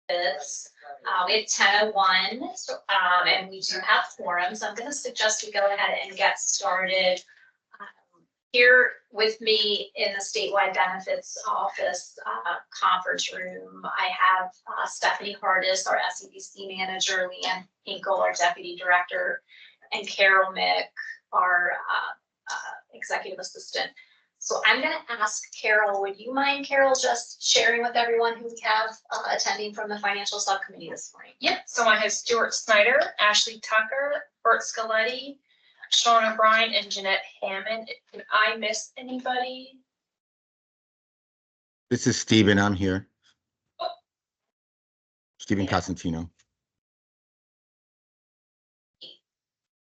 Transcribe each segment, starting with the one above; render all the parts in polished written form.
benefits. We have 10:01, and we do have quorum, so I'm going to suggest we go ahead and get started. Here with me in the statewide benefits office conference room, I have Stephanie Hardis, our SEBC manager, Leanne Hinkle, our deputy director, and Carol Mick, our executive assistant. So I'm going to ask Carol, would you mind, Carol, just sharing with everyone who we have attending from the financial subcommittee this morning? Yep, so I have Stuart Snyder, Ashley Tucker, Bert Scaletti, Sean O'Brien, and Jeanette Hammond. Did I miss anybody? This is Stephen. I'm here. Oh. Stephen Cosentino.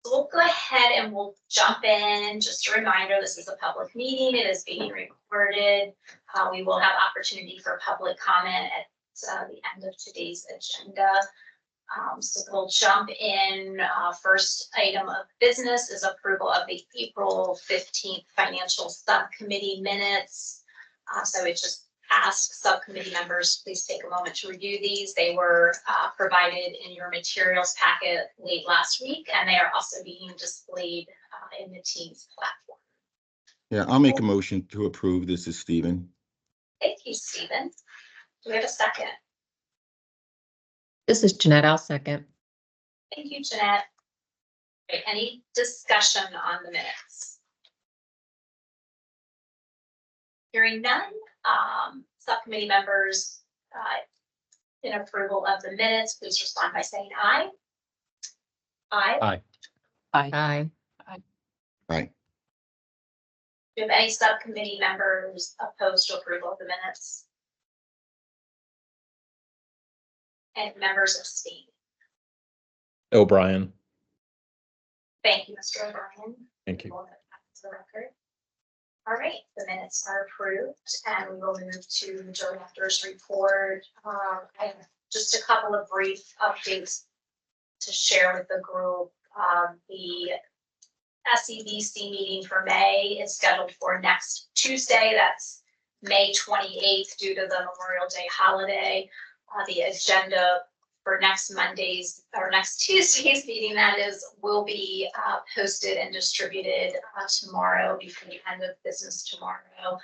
So we'll go ahead and we'll jump in. Just a reminder, this is a public meeting. It is being recorded. We will have opportunity for public comment at the end of today's agenda. So we'll jump in. First item of business is approval of the April 15th financial subcommittee minutes. So it just ask subcommittee members, please take a moment to review these. They were provided in your materials packet late last week, and they are also being displayed in the Teams platform. Yeah, I'll make a motion to approve. This is Stephen. Thank you, Stephen. Do we have a second? This is Jeanette. I'll second. Thank you, Jeanette. Okay, any discussion on the minutes? Hearing none, subcommittee members in approval of the minutes, please respond by saying aye. Aye. Aye. Aye. Aye. Do you have any subcommittee members opposed to approval of the minutes? And members abstain? O'Brien. Thank you, Mr. O'Brien. Thank you. We'll add that to the record. All right, the minutes are approved, and we will move to the director's report. I have just a couple of brief updates to share with the group. The SEBC meeting for May is scheduled for next Tuesday. That's May 28th due to the Memorial Day holiday. The agenda for next Monday's or next Tuesday's meeting, that is, will be posted and distributed tomorrow before the end of business tomorrow.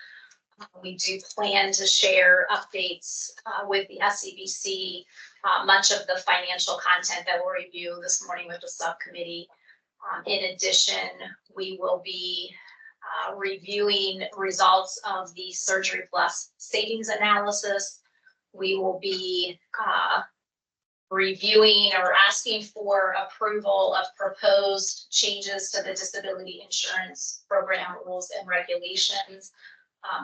We do plan to share updates with the SEBC, much of the financial content that we'll review this morning with the subcommittee. In addition, we will be reviewing results of the Surgery Plus savings analysis. We will be reviewing or asking for approval of proposed changes to the disability insurance program rules and regulations.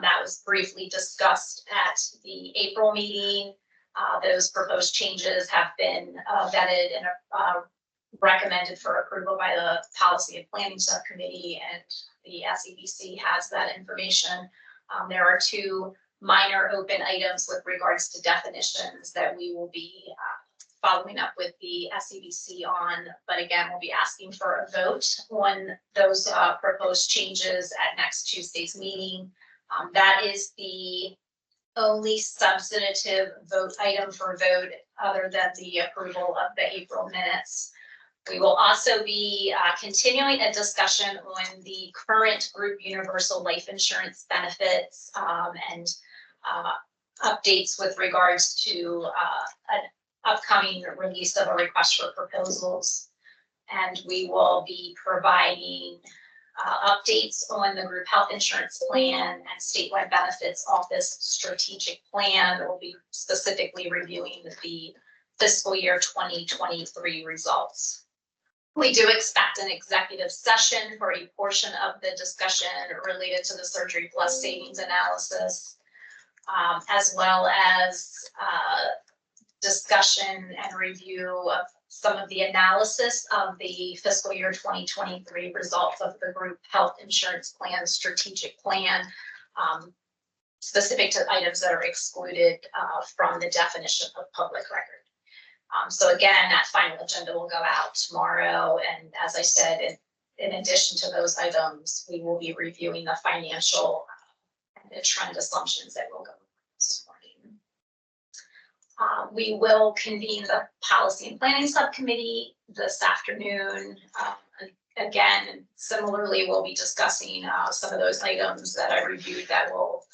That was briefly discussed at the April meeting. Those proposed changes have been vetted and recommended for approval by the Policy and Planning Subcommittee, and the SEBC has that information. There are two minor open items with regards to definitions that we will be following up with the SEBC on, but again, we'll be asking for a vote on those proposed changes at next Tuesday's meeting. That is the only substantive vote item for vote other than the approval of the April minutes. We will also be continuing a discussion on the current group universal life insurance benefits and updates with regards to an upcoming release of a request for proposals. And we will be providing updates on the group health insurance plan and statewide benefits office strategic plan. We'll be specifically reviewing the fiscal year 2023 results. We do expect an executive session for a portion of the discussion related to the Surgery Plus savings analysis, as well as discussion and review of some of the analysis of the fiscal year 2023 results of the group health insurance plan strategic plan, specific to items that are excluded from the definition of public record. So again, that final agenda will go out tomorrow. And as I said, in addition to those items, we will be reviewing the financial and the trend assumptions that will go this morning. We will convene the Policy and Planning Subcommittee this afternoon. Again, similarly, we'll be discussing some of those items that I reviewed that will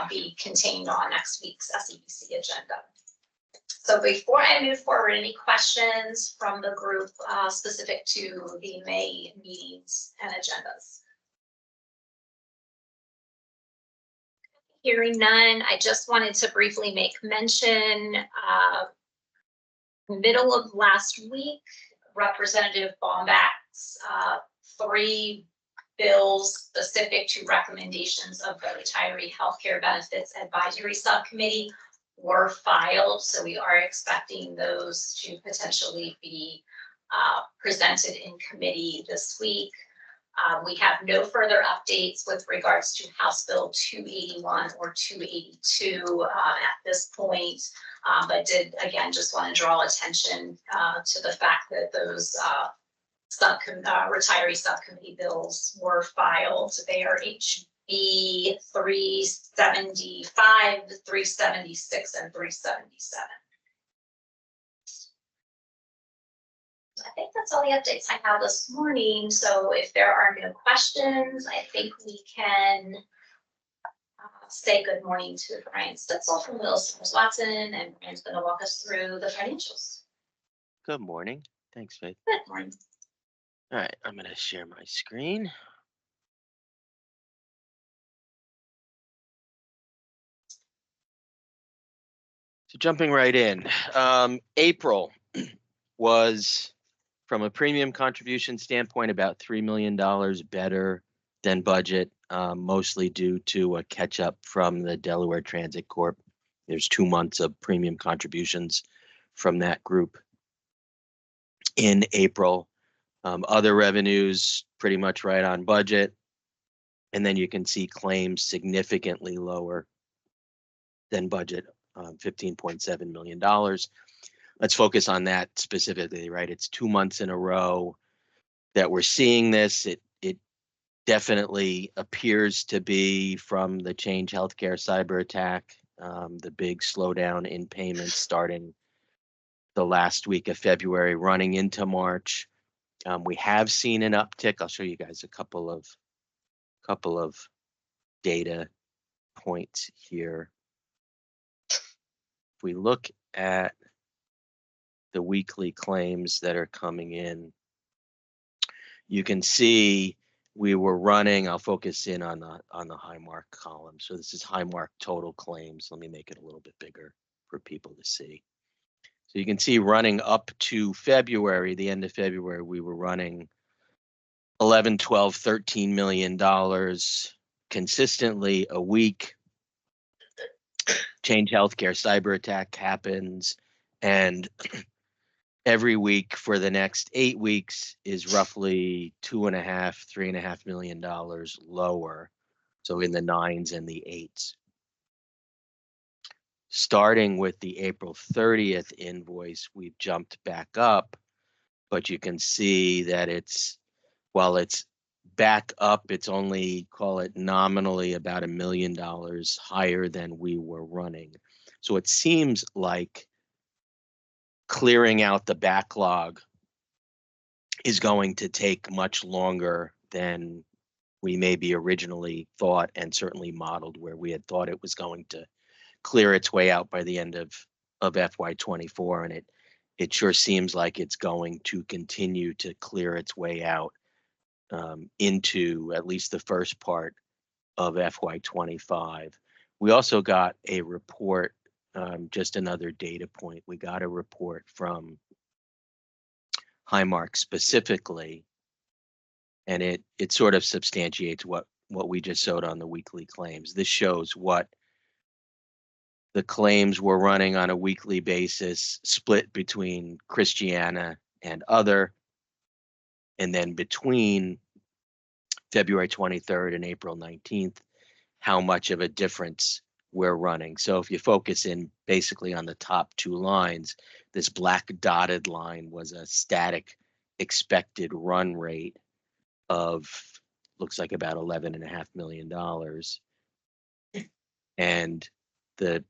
be contained on next week's SEBC agenda. So before I move forward, any questions from the group specific to the May meetings and agendas? Hearing none, I just wanted to briefly make mention, middle of last week, Representative Baumback's 3 bills specific to recommendations of the Retiree Healthcare Benefits Advisory Subcommittee were filed. So we are expecting those to potentially be presented in committee this week. We have no further updates with regards to House Bill 281 or 282 at this point, but did again just want to draw attention to the fact that those retiree subcommittee bills were filed. They are HB 375, 376, and 377. I think that's all the updates I have this morning. So if there are no questions, I think we can say good morning to Brian Stitzel from Willis Watson, and Brian's going to walk us through the financials. Good morning. Thanks, Faith. Good morning. All right, I'm going to share my screen. So jumping right in, April was, from a premium contribution standpoint, about $3 million better than budget, mostly due to a catch up from the Delaware Transit Corp. There's 2 months of premium contributions from that group in April. Other revenues pretty much right on budget. And then you can see claims significantly lower than budget, $15.7 million. Let's focus on that specifically, right? It's 2 months in a row that we're seeing this. It definitely appears to be from the Change Healthcare cyber attack, the big slowdown in payments starting the last week of February running into March. We have seen an uptick. I'll show you guys a couple of data points here. If we look at the weekly claims that are coming in, you can see we were running, I'll focus in on the high mark column. So this is high mark total claims. Let me make it a little bit bigger for people to see. So you can see running up to February, the end of February, we were running $11, $12, $13 million consistently a week. Change Healthcare cyber attack happens, and every week for the next 8 weeks is roughly $2.5, $3.5 million lower. So in the 9s and the 8s. Starting with the April 30th invoice, we've jumped back up, but you can see that while it's back up, it's only, call it nominally, about $1 million higher than we were running. So it seems like clearing out the backlog is going to take much longer than we maybe originally thought, and certainly modeled, where we had thought it was going to clear its way out by the end of FY24, and it sure seems like it's going to continue to clear its way out into at least the first part of FY25. We also got a report, just another data point. We got a report from Highmark specifically, and it sort of substantiates what we just showed on the weekly claims. This shows what the claims were running on a weekly basis, split between Christiana and other, and then between February 23rd and April 19th, how much of a difference we're running. So if you focus in basically on the top 2 lines, this black dotted line was a static expected run rate of, looks like about $11.5 million. And the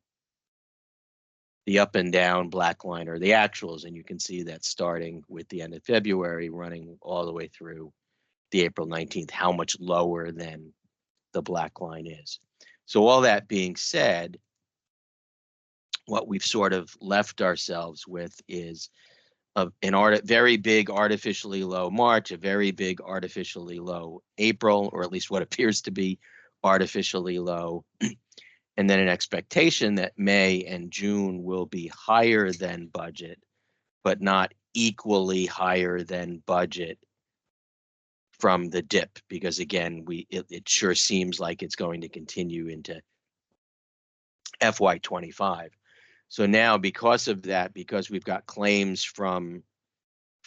the up and down black line are the actuals, and you can see that starting with the end of February, running all the way through the April 19th, how much lower than the black line is. So all that being said, what we've sort of left ourselves with is very big artificially low March, a very big artificially low April, or at least what appears to be artificially low, and then an expectation that May and June will be higher than budget, but not equally higher than budget from the dip, because again, it sure seems like it's going to continue into FY25. So now, because of that, because we've got claims from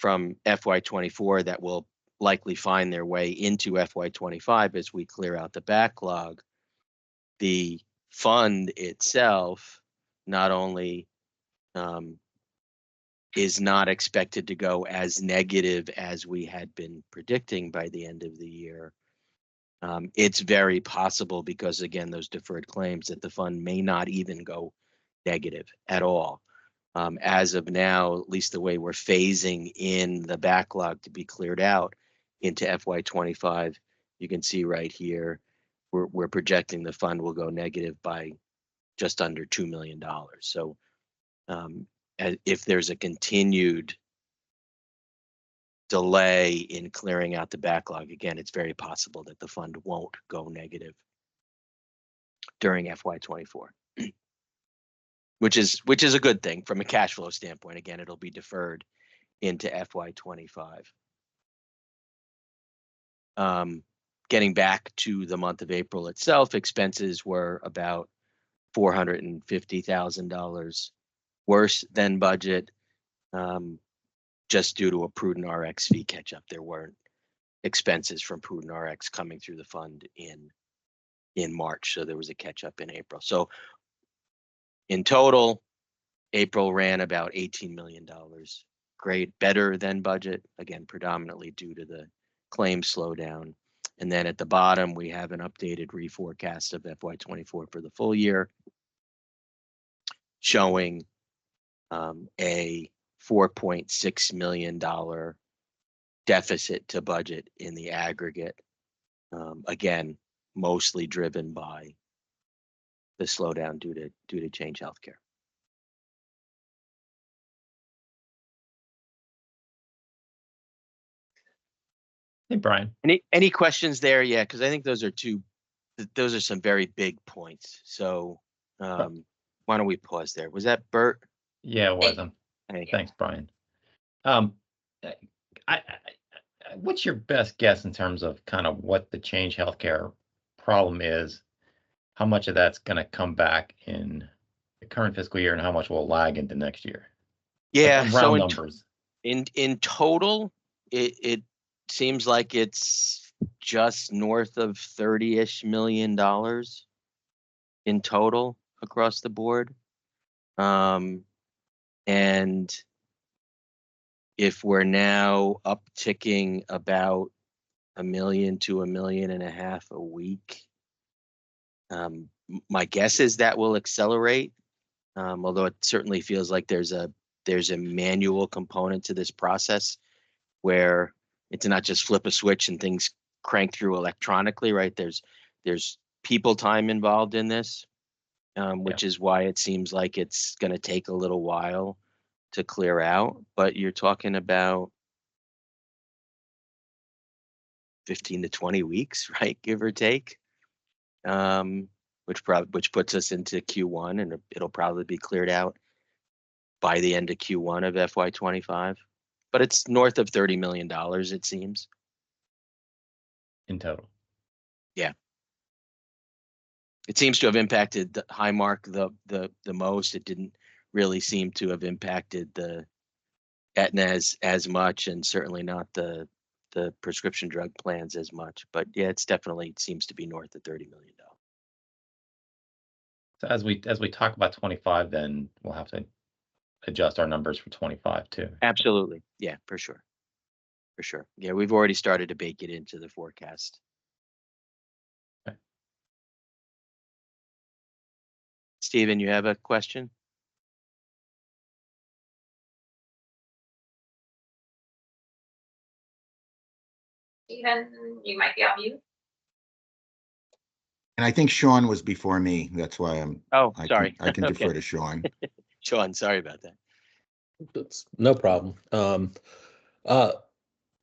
FY24 that will likely find their way into FY25 as we clear out the backlog, the fund itself not only is not expected to go as negative as we had been predicting by the end of the year. It's very possible, because again, those deferred claims, that the fund may not even go negative at all. As of now, at least the way we're phasing in the backlog to be cleared out into FY25, you can see right here, we're projecting the fund will go negative by just under $2 million. So if there's a continued delay in clearing out the backlog, again, it's very possible that the fund won't go negative during FY24, which is a good thing from a cash flow standpoint. Again, it'll be deferred into FY25. Getting back to the month of April itself, expenses were about $450,000 worse than budget, just due to a Prudent RX fee catch up. There weren't expenses from Prudent RX coming through the fund in March, so there was a catch up in April. So in total, April ran about $18 million. Great, better than budget, again, predominantly due to the claim slowdown. And then at the bottom, we have an updated reforecast of FY24 for the full year, showing a $4.6 million deficit to budget in the aggregate. Again, mostly driven by the slowdown due to Change Healthcare. Hey, Brian. Any questions there? Yeah, because I think those are some very big points. So why don't we pause there? Was that Bert? Yeah, it was. Hey. Thanks, Brian. What's your best guess in terms of kind of what the Change Healthcare problem is? How much of that's going to come back in the current fiscal year, and how much will lag into next year? Yeah, Like, so round numbers. In total, it seems like it's just north of $30-ish million in total across the board. And if we're now upticking about $1 million to $1.5 million a week, my guess is that will accelerate. Although it certainly feels like there's a manual component to this process where it's not just flip a switch and things crank through electronically, right? There's people time involved in this, which is why it seems like it's going to take a little while to clear out. But you're talking about 15 to 20 weeks, right? Give or take, which puts us into Q1, and it'll probably be cleared out by the end of Q1 of FY25. But it's north of $30 million, it seems. In total. Yeah. It seems to have impacted the Highmark the most. It didn't really seem to have impacted the Aetna as much, and certainly not the prescription drug plans as much. But yeah, it seems to be north of $30 million. So as we talk about 25, then we'll have to adjust our numbers for 25 too. Absolutely. Yeah, for sure. For sure. Yeah, we've already started to bake it into the forecast. Okay. Stephen, you have a question? Stephen, you might be on mute. And I think Sean was before me. That's why Oh, I sorry. can Okay. defer to Sean. Sean, sorry about that. That's no problem.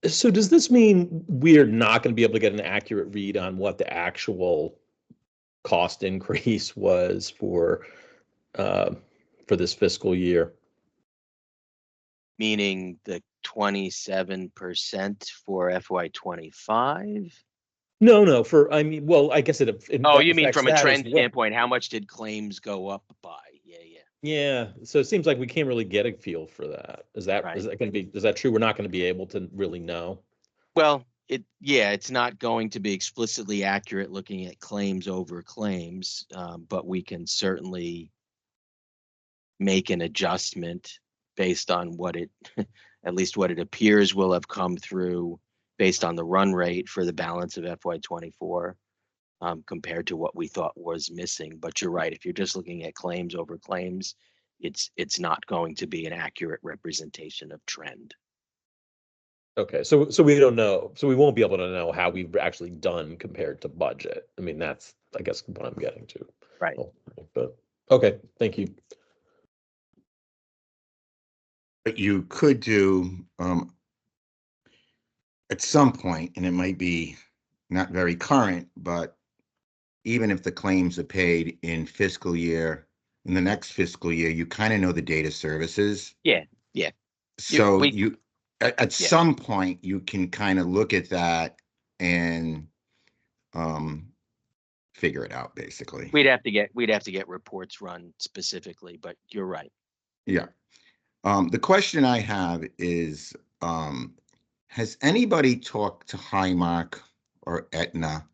So does this mean we're not going to be able to get an accurate read on what the actual cost increase was for this fiscal year? Meaning the 27% for FY25? No, I mean, well, I guess it Oh, you mean affects from a that as trend well. standpoint, how much did claims go up by? Yeah. Yeah, so it seems like we can't really get a feel for that. Is that Right. is that true? We're not going to be able to really know. Well, it's not going to be explicitly accurate looking at claims over claims, but we can certainly make an adjustment based on what it, at least what it appears will have come through based on the run rate for the balance of FY24, compared to what we thought was missing. But you're right, if you're just looking at claims over claims, it's not going to be an accurate representation of trend. Okay, so we don't know. So we won't be able to know how we've actually done compared to budget. I mean, that's, I guess, what I'm getting to. Right. But okay, thank you. But you could do at some point, and it might be not very current, but even if the claims are paid in the next fiscal year, you kind of know the data services. Yeah. So Yeah. at some point, you can kind of look at that and figure it out, basically. We'd have to get reports run specifically, but you're right. Yeah. The question I have is, has anybody talked to Highmark or Aetna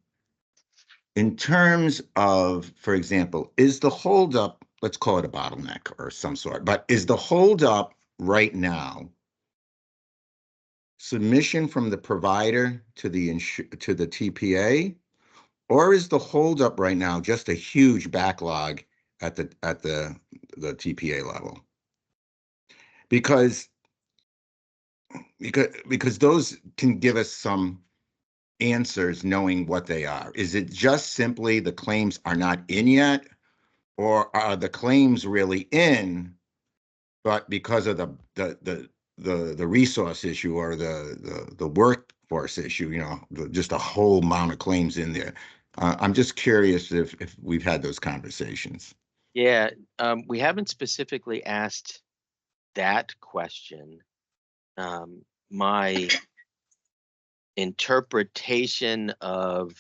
in terms of, for example, is the holdup, let's call it a bottleneck or some sort, but is the holdup right now submission from the provider to the TPA, or is the holdup right now just a huge backlog at the TPA level? Because those can give us some answers knowing what they are. Is it just simply the claims are not in yet, or are the claims really in, but because of the resource issue or the workforce issue, just a whole amount of claims in there? I'm just curious if we've had those conversations. Yeah, we haven't specifically asked that question. My interpretation of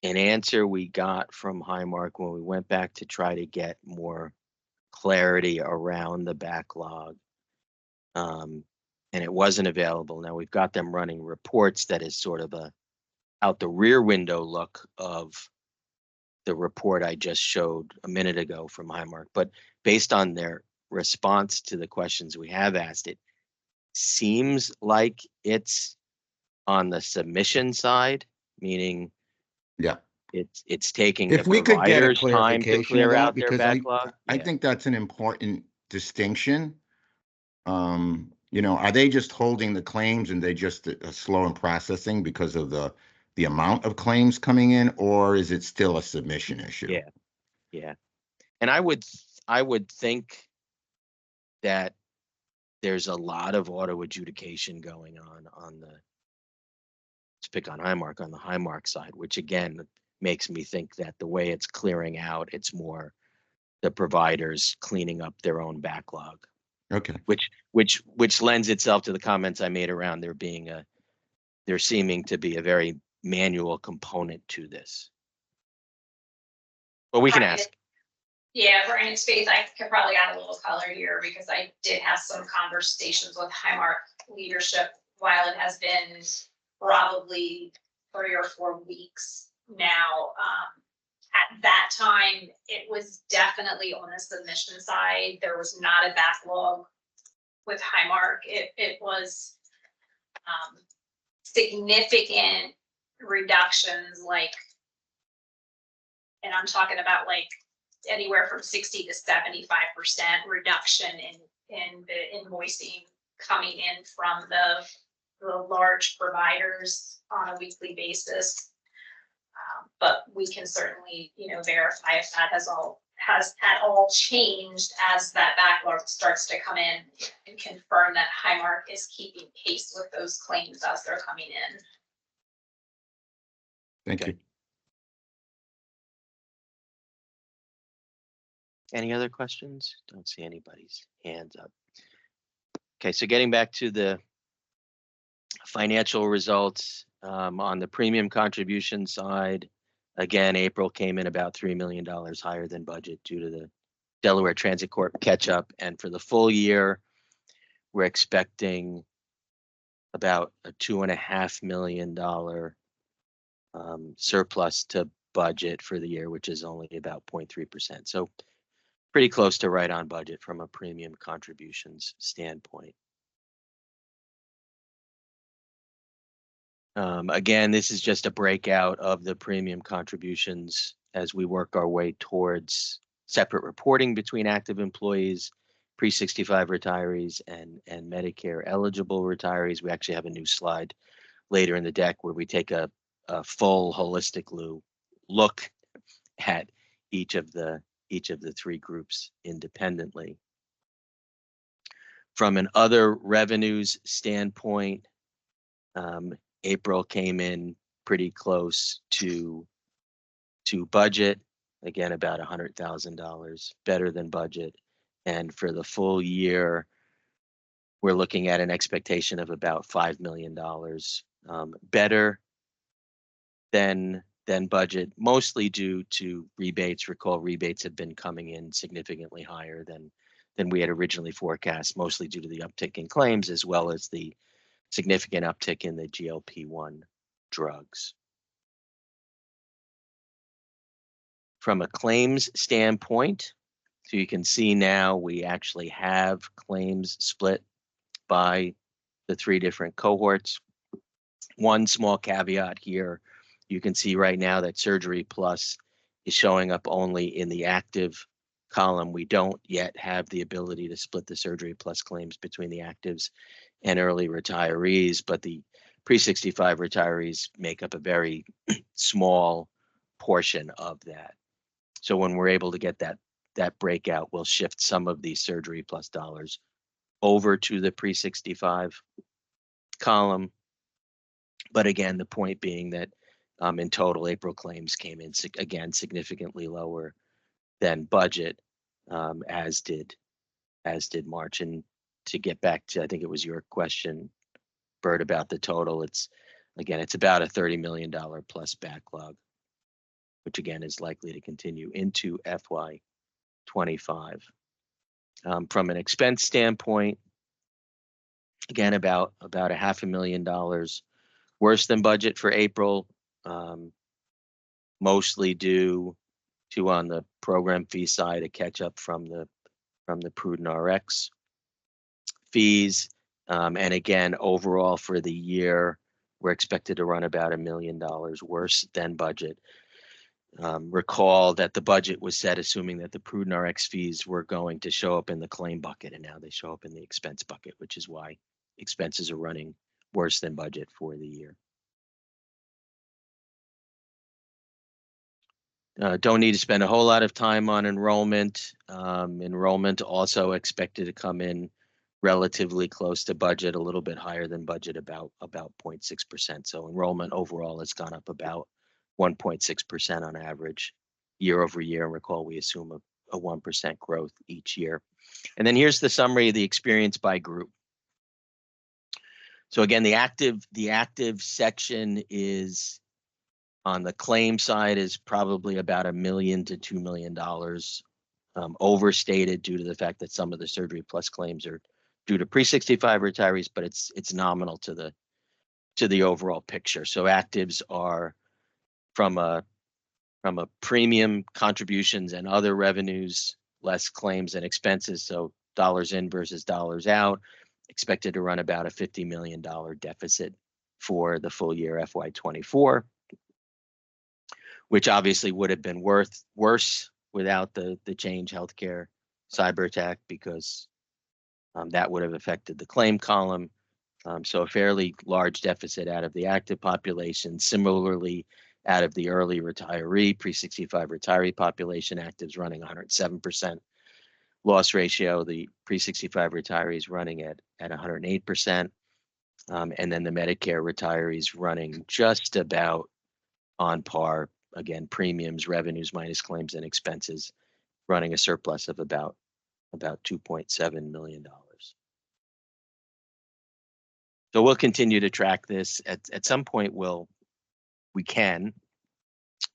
an answer we got from Highmark when we went back to try to get more clarity around the backlog, and it wasn't available. Now we've got them running reports that is sort of a out the rear window look of the report I just showed a minute ago from Highmark, but based on their response to the questions we have asked, it seems like it's on the submission side, meaning Yeah, it's taking if the we could get a provider's time to clarification of clear that, out their because backlog. I think that's an important distinction. Are they just holding the claims and they just slow in processing because of the amount of claims coming in, or is it still a submission issue? Yeah. And I would think that there's a lot of auto adjudication going on let's pick on Highmark, on the Highmark side, which again makes me think that the way it's clearing out, it's more the providers cleaning up their own backlog. Okay. Which lends itself to the comments I made around there seeming to be a very manual component to this. But we can ask. Yeah, for any space, I could probably add a little color here because I did have some conversations with Highmark leadership while it has been probably 3 or 4 weeks now. At that time, it was definitely on the submission side. There was not a backlog with Highmark. It was significant reductions, and I'm talking about anywhere from 60 to 75% reduction in the invoicing coming in from the the large providers on a weekly basis. But we can certainly, verify if that has at all changed as that backlog starts to come in, and confirm that Highmark is keeping pace with those claims as they're coming in. Thank Okay. you. Any other questions? Don't see anybody's hands up. Okay, so getting back to the financial results, on the premium contribution side, again, April came in about $3 million higher than budget due to the Delaware Transit Corp catch up. And for the full year, we're expecting about a $2.5 million surplus to budget for the year, which is only about 0.3%. So pretty close to right on budget from a premium contributions standpoint. Again, this is just a breakout of the premium contributions as we work our way towards separate reporting between active employees, pre-65 retirees, and Medicare eligible retirees. We actually have a new slide later in the deck where we take a full holistic look at each of the three groups independently. From an other revenues standpoint, April came in pretty close to budget, again about $100,000 better than budget. And for the full year, we're looking at an expectation of about $5 million better than budget, mostly due to rebates. Recall rebates have been coming in significantly higher than we had originally forecast, mostly due to the uptick in claims as well as the significant uptick in the GLP-1 drugs. From a claims standpoint, so you can see now we actually have claims split by the three different cohorts. One small caveat here, you can see right now that Surgery Plus is showing up only in the active column. We don't yet have the ability to split the Surgery Plus claims between the actives and early retirees, but the pre-65 retirees make up a very small portion of that. So when we're able to get that breakout, we'll shift some of these Surgery Plus dollars over to the pre-65 column. But again, the point being that in total, April claims came in again significantly lower than budget, as did March. And to get back to, I think it was your question, Bert, about the total, it's about a $30 million plus backlog, which again is likely to continue into FY25. From an expense standpoint, again, about $500,000 worse than budget for April, mostly due to, on the program fee side, a catch up from the Prudent RX fees. And again, overall for the year, we're expected to run about $1 million worse than budget. Recall that the budget was set assuming that the Prudent RX fees were going to show up in the claim bucket, and now they show up in the expense bucket, which is why expenses are running worse than budget for the year. Don't need to spend a whole lot of time on enrollment. Enrollment also expected to come in relatively close to budget, a little bit higher than budget, about 0.6%. So enrollment overall has gone up about 1.6% on average year over year. And recall, we assume a 1% growth each year. And then here's the summary of the experience by group. So again, the active section is, on the claim side, is probably about $1 million to $2 million overstated due to the fact that some of the Surgery Plus claims are due to pre-65 retirees, but it's nominal to the overall picture. So actives are from a premium contributions and other revenues, less claims and expenses. So dollars in versus dollars out, expected to run about a $50 million deficit for the full year FY24, which obviously would have been worse without the Change Healthcare cyber attack, because that would have affected the claim column. So a fairly large deficit out of the active population. Similarly, out of the early retiree, pre-65 retiree population, actives running 107% loss ratio. The pre-65 retirees running at 108%. And then the Medicare retirees running just about on par. Again, premiums, revenues minus claims and expenses, running a surplus of about $2.7 million. So we'll continue to track this. At some point, we can,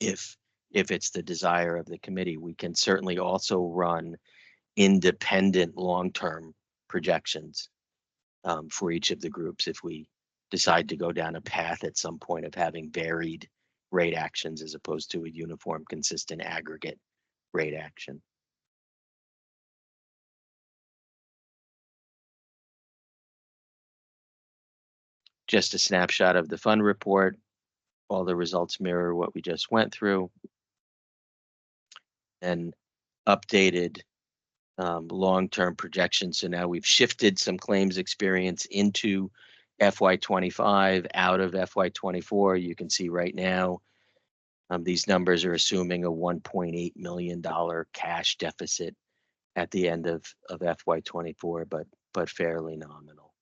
if it's the desire of the committee, we can certainly also run independent long-term projections for each of the groups if we decide to go down a path at some point of having varied rate actions as opposed to a uniform, consistent aggregate rate action. Just a snapshot of the fund report. All the results mirror what we just went through. And updated long-term projections. So now we've shifted some claims experience into FY25 out of FY24. You can see right now, these numbers are assuming a $1.8 million cash deficit at the end of FY24, but fairly nominal.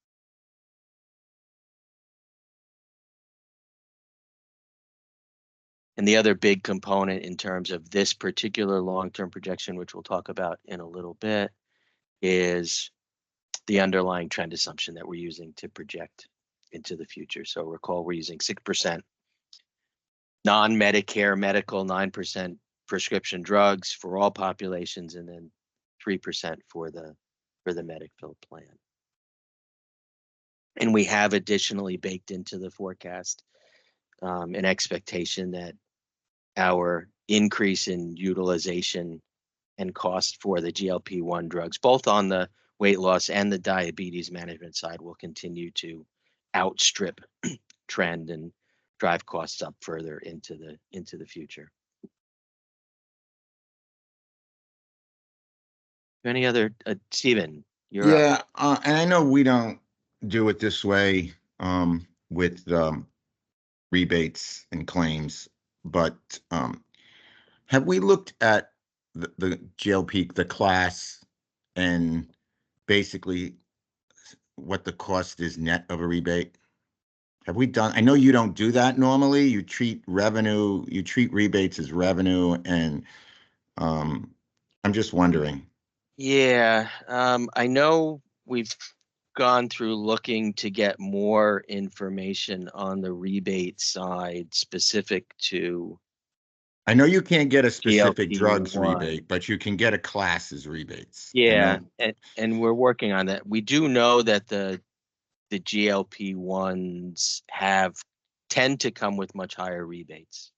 And the other big component in terms of this particular long-term projection, which we'll talk about in a little bit, is the underlying trend assumption that we're using to project into the future. So recall we're using 6% non-Medicare medical, 9% prescription drugs for all populations, and then 3% for the Medicaid plan. And we have additionally baked into the forecast an expectation that our increase in utilization and cost for the GLP-1 drugs, both on the weight loss and the diabetes management side, will continue to outstrip trend and drive costs up further into the future. Any other, Stephen? You're up. And I know we don't do it this way with rebates and claims, but have we looked at the GLP, the class, and basically what the cost is net of a rebate? Have we done? I know you don't do that normally. You treat rebates as revenue, and I'm just wondering. Yeah, I know we've gone through looking to get more information on the rebate side specific to. I know you can't get a specific GLP-1 drugs rebate, but you can get a classes rebates. Yeah, and we're working on that. We do know that the GLP-1s tend to come with much higher rebates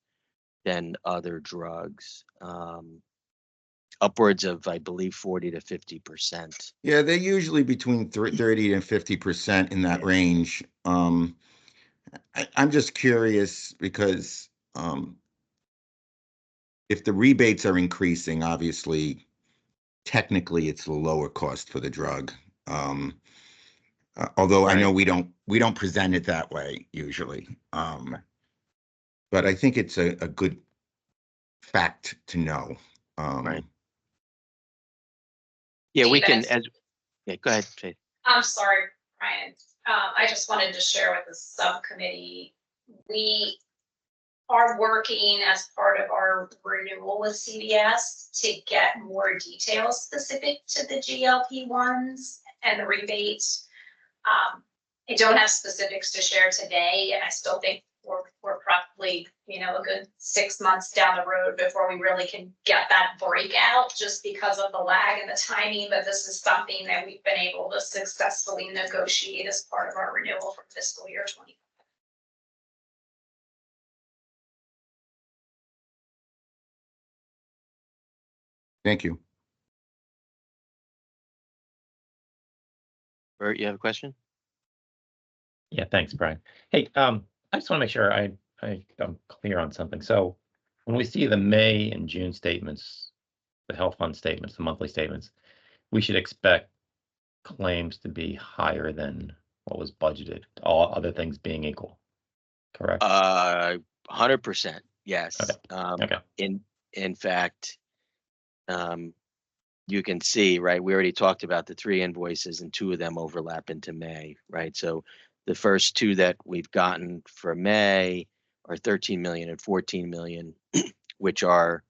than other drugs. Upwards of, I believe, 40 to 50%. Yeah, they're usually between 30 and 50% in that range. I'm just curious because if the rebates are increasing, obviously, technically, it's a lower cost for the drug. Although I know we don't present it that way usually. But I think it's a good fact to know. Right. Yeah, we can. Go ahead, Faith. I'm sorry, Brian. I just wanted to share with the subcommittee, we are working as part of our renewal with CVS to get more details specific to the GLP-1s and the rebates. I don't have specifics to share today, and I still think we're probably, a good 6 months down the road before we really can get that breakout, just because of the lag and the timing. But this is something that we've been able to successfully negotiate as part of our renewal for fiscal year 20. Thank you. Bert, you have a question? Yeah, thanks, Brian. Hey, I just want to make sure I'm clear on something. So when we see the May and June statements, the health fund statements, the monthly statements, we should expect claims to be higher than what was budgeted, all other things being equal, correct? 100%, yes. Okay. In fact, you can see, right, we already talked about the 3 invoices and 2 of them overlap into May, right? So the first 2 that we've gotten for May are 13 million and 14 million, which are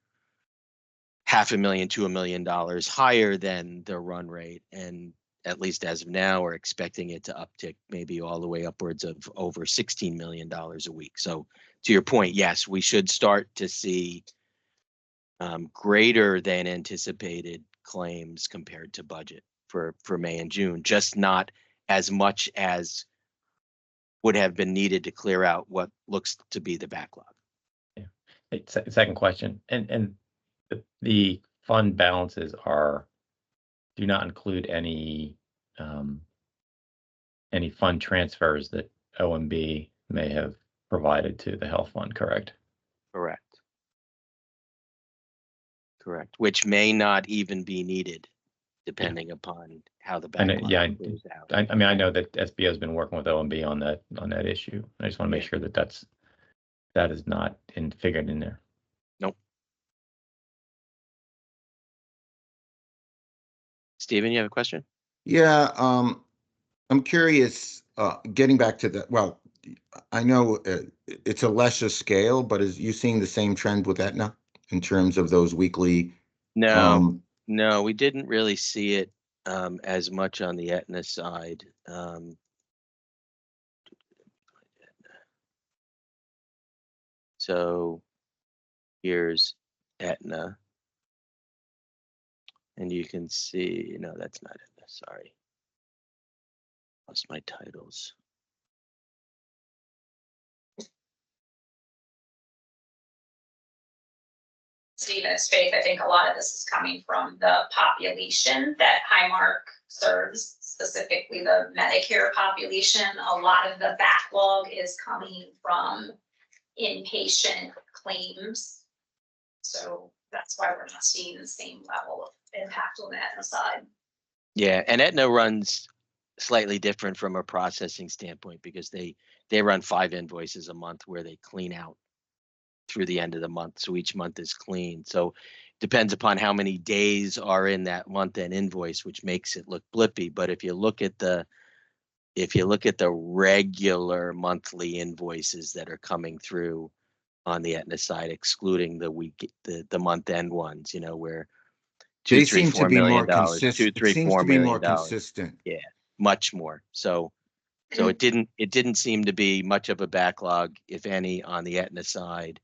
$500,000 to $1 million higher than the run rate. And at least as of now, we're expecting it to uptick maybe all the way upwards of over $16 million a week. So to your point, yes, we should start to see greater than anticipated claims compared to budget for May and June, just not as much as would have been needed to clear out what looks to be the backlog. Yeah. Second question, and the fund balances do not include any fund transfers that OMB may have provided to the health fund, correct? Correct. Correct. Which may not even be needed, depending upon how the I know, backlog clears out. I mean, I know that SBO has been working with OMB on that issue. I just want to make sure that that is not figured in there. Nope. Stephen, you have a question? Yeah, I'm curious, getting back to the, well, I know it's a lesser scale, but is you seeing the same trend with Aetna in terms of those weekly? No, no, we didn't really see it as much on the Aetna side. So here's Aetna. And you can see, no, that's not Aetna, sorry. Lost my titles. Stephen's Faith, I think a lot of this is coming from the population that Highmark serves, specifically the Medicare population. A lot of the backlog is coming from inpatient claims. So that's why we're not seeing the same level of impact on the Aetna side. Yeah, and Aetna runs slightly different from a processing standpoint because they run 5 invoices a month where they clean out through the end of the month. So each month is clean. So depends upon how many days are in that month end invoice, which makes it look blippy. But if you look at the regular monthly invoices that are coming through on the Aetna side, excluding the month end ones, you know, where They $2, $3, seem to $4 be more million, consistent. $2, It $3, seems $4 to be more million. consistent. Yeah, much more. So it didn't seem to be much of a backlog, if any, on the Aetna side.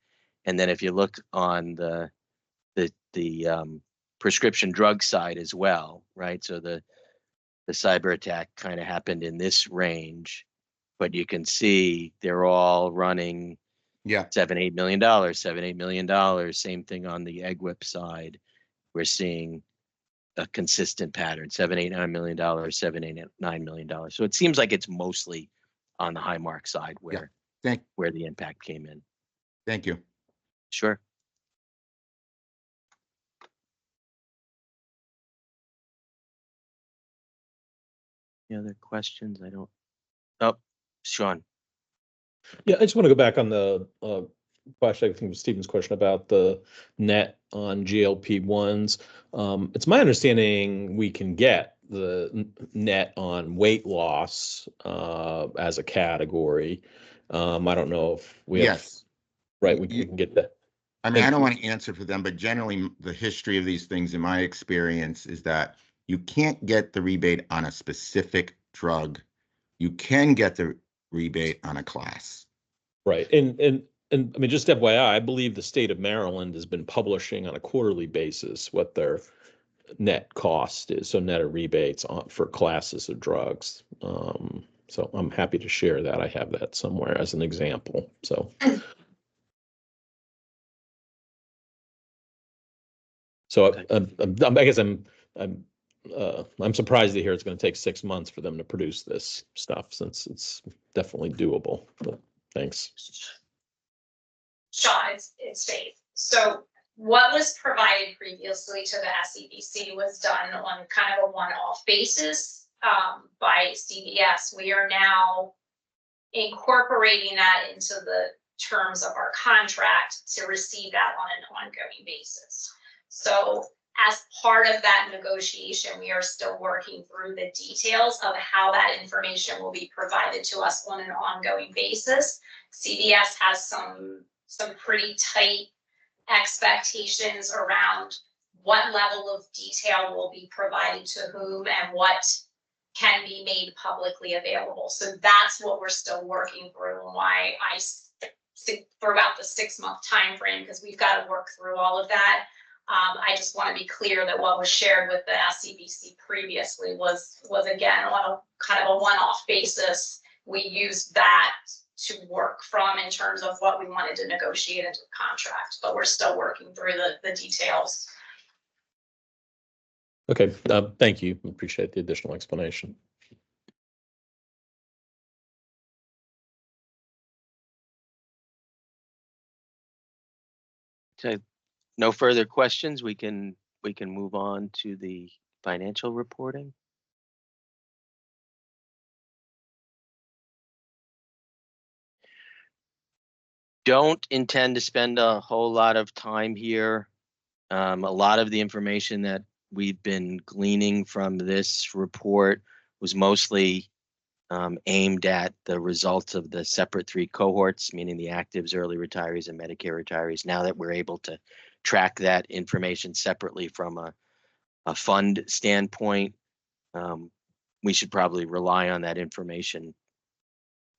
And then if you look on the prescription drug side as well, right? So the cyber attack kind of happened in this range, but you can see they're all running Yeah, $7-8 million, $7-8 million. Same thing on the EGWIP side. We're seeing a consistent pattern, $7-9 million, $7-9 million. So it seems like it's mostly on the Highmark side where the impact came in. thank you. Sure. Any other questions? Oh, Sean. Yeah, I just want to go back on the question. I think it was Stephen's question about the net on GLP-1s. It's my understanding we can get the net on weight loss as a category. I don't know if we have, Yes. right, we can get that. I mean, I don't want to answer for them, but generally the history of these things, in my experience, is that you can't get the rebate on a specific drug. You can get the rebate on a class. Right. And I mean, just FYI, I believe the state of Maryland has been publishing on a quarterly basis what their net cost is. So net of rebates for classes of drugs. So I'm happy to share that. I have that somewhere as an example. So. So I guess I'm surprised to hear it's going to take 6 months for them to produce this stuff, since it's definitely doable. But thanks. Sean, it's Faith. So what was provided previously to the SEBC was done on kind of a one-off basis. by CVS, we are now incorporating that into the terms of our contract to receive that on an ongoing basis. So as part of that negotiation, we are still working through the details of how that information will be provided to us on an ongoing basis. CVS has some pretty tight expectations around what level of detail will be provided to whom and what can be made publicly available. So that's what we're still working through, and why I threw out the 6-month time frame, because we've got to work through all of that. I just want to be clear that what was shared with the SEBC previously was again on a kind of a one-off basis. We used that to work from in terms of what we wanted to negotiate into the contract, but we're still working through the details. Okay, thank you. Appreciate the additional explanation. So no further questions. We can move on to the financial reporting. Don't intend to spend a whole lot of time here. A lot of the information that we've been gleaning from this report was mostly aimed at the results of the separate 3 cohorts, meaning the actives, early retirees, and Medicare retirees. Now that we're able to track that information separately from a fund standpoint, we should probably rely on that information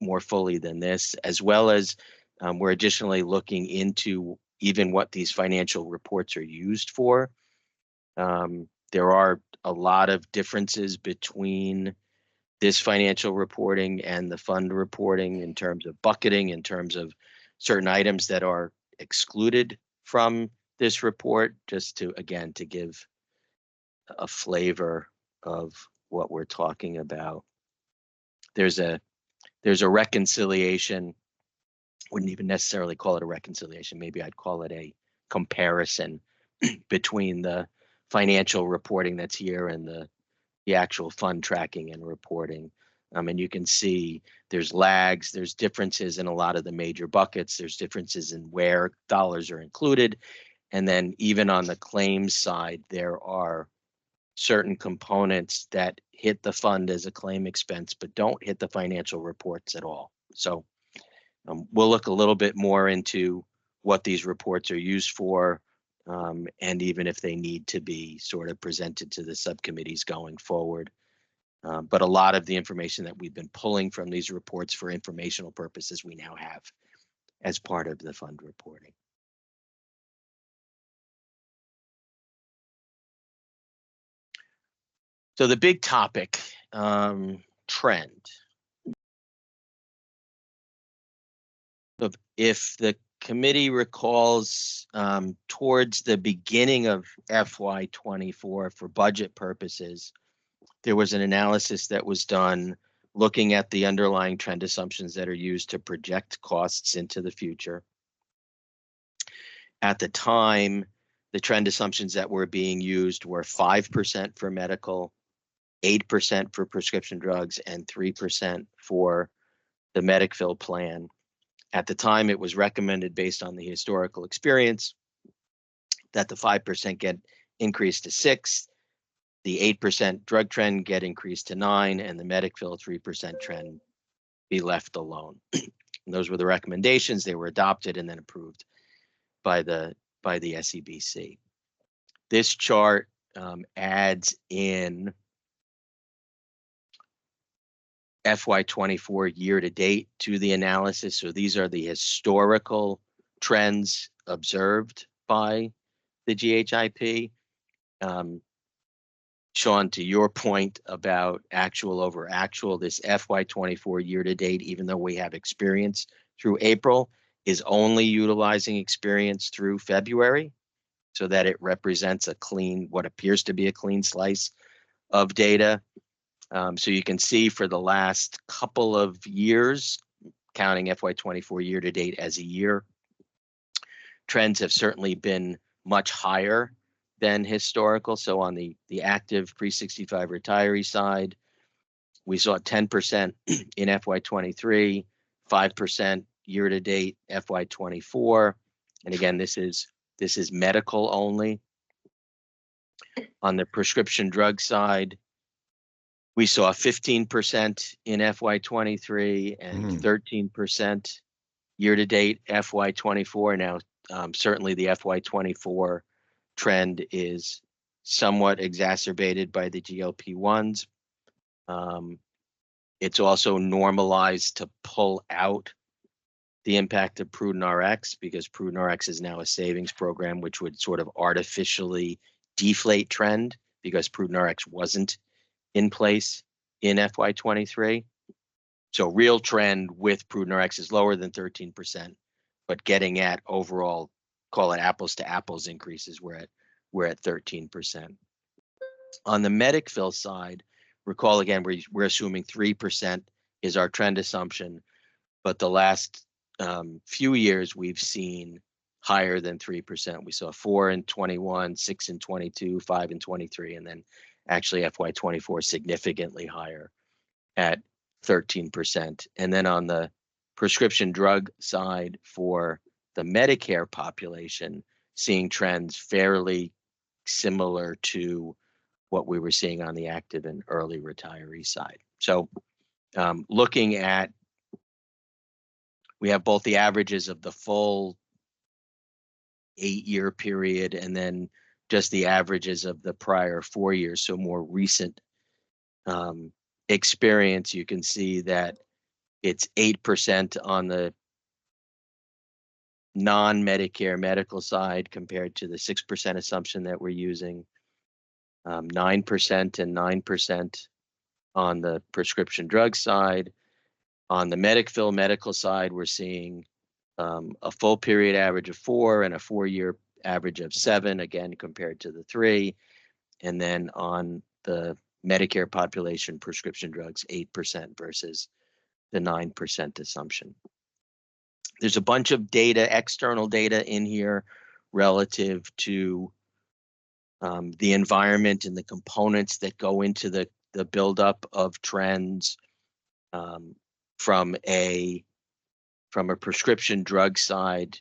more fully than this, as well as we're additionally looking into even what these financial reports are used for. There are a lot of differences between this financial reporting and the fund reporting in terms of bucketing, in terms of certain items that are excluded from this report, just to, again, to give a flavor of what we're talking about. There's a reconciliation. Wouldn't even necessarily call it a reconciliation. Maybe I'd call it a comparison between the financial reporting that's here and the actual fund tracking and reporting. And you can see there's lags, there's differences in a lot of the major buckets, there's differences in where dollars are included. And then even on the claims side, there are certain components that hit the fund as a claim expense, but don't hit the financial reports at all. So we'll look a little bit more into what these reports are used for, and even if they need to be sort of presented to the subcommittees going forward. But a lot of the information that we've been pulling from these reports for informational purposes, we now have as part of the fund reporting. So the big topic, trend. If the committee recalls, towards the beginning of FY24 for budget purposes, there was an analysis that was done looking at the underlying trend assumptions that are used to project costs into the future. At the time, the trend assumptions that were being used were 5% for medical, 8% for prescription drugs, and 3% for the Medic-Fill plan. At the time, it was recommended based on the historical experience that the 5% get increased to 6, the 8% drug trend get increased to 9, and the Medic-Fill 3% trend be left alone. And those were the recommendations. They were adopted and then approved by the SEBC. This chart adds in FY24 year to date to the analysis. So these are the historical trends observed by the GHIP. Sean, to your point about actual over actual, this FY24 year to date, even though we have experience through April, is only utilizing experience through February, so that it represents a clean, what appears to be a clean slice of data. So you can see for the last couple of years, counting FY24 year to date as a year, trends have certainly been much higher than historical. So on the active pre-65 retiree side, We saw 10% in FY23, 5% year-to-date FY24. And again, this is medical only. On the prescription drug side, we saw 15% in FY23 and 13% year-to-date FY24. Now, certainly the FY24 trend is somewhat exacerbated by the GLP-1s. It's also normalized to pull out the impact of Prudent RX because Prudent RX is now a savings program, which would sort of artificially deflate trend because Prudent RX wasn't in place in FY23. So real trend with Prudent RX is lower than 13%, but getting at overall, call it apples to apples increases, we're at 13%. On the Medicfill side, recall again, we're assuming 3% is our trend assumption, but the last few years we've seen higher than 3%. We saw 4 in 21, 6 in 22, 5 in 23, and then actually FY24 significantly higher at 13%. And then on the prescription drug side for the Medicare population, seeing trends fairly similar to what we were seeing on the active and early retiree side. So looking at, we have both the averages of the full 8-year period and then just the averages of the prior 4 years, so more recent experience. You can see that it's 8% on the non-Medicare medical side compared to the 6% assumption that we're using, 9% and 9% on the prescription drug side. On the Medicfill medical side, we're seeing a full period average of 4 and a 4-year average of 7, again, compared to the 3. And then on the Medicare population, prescription drugs, 8% versus the 9% assumption. There's a bunch of data, external data in here relative to the environment and the components that go into the buildup of trends. From a prescription drug side,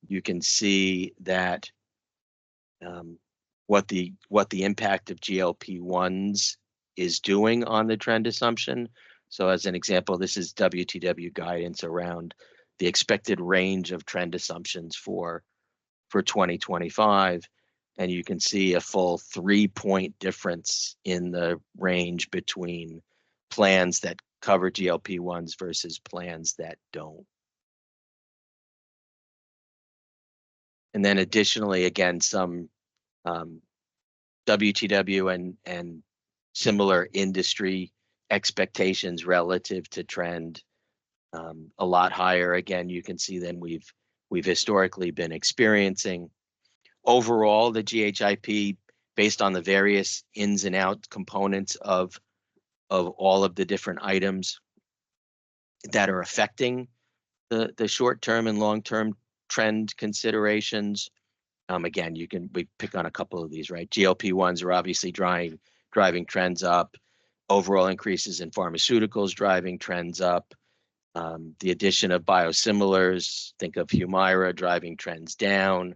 you can see that what the impact of GLP-1s is doing on the trend assumption. So as an example, this is WTW guidance around the expected range of trend assumptions for 2025. And you can see a full 3-point difference in the range between plans that cover GLP-1s versus plans that don't. And then additionally, again, some WTW and similar industry expectations relative to trend, a lot higher. Again, you can see than we've historically been experiencing. Overall, the GHIP, based on the various ins and outs components of all of the different items that are affecting the short-term and long-term trend considerations. Again, we pick on a couple of these, right? GLP-1s are obviously driving trends up. Overall increases in pharmaceuticals driving trends up. The addition of biosimilars, think of Humira, driving trends down.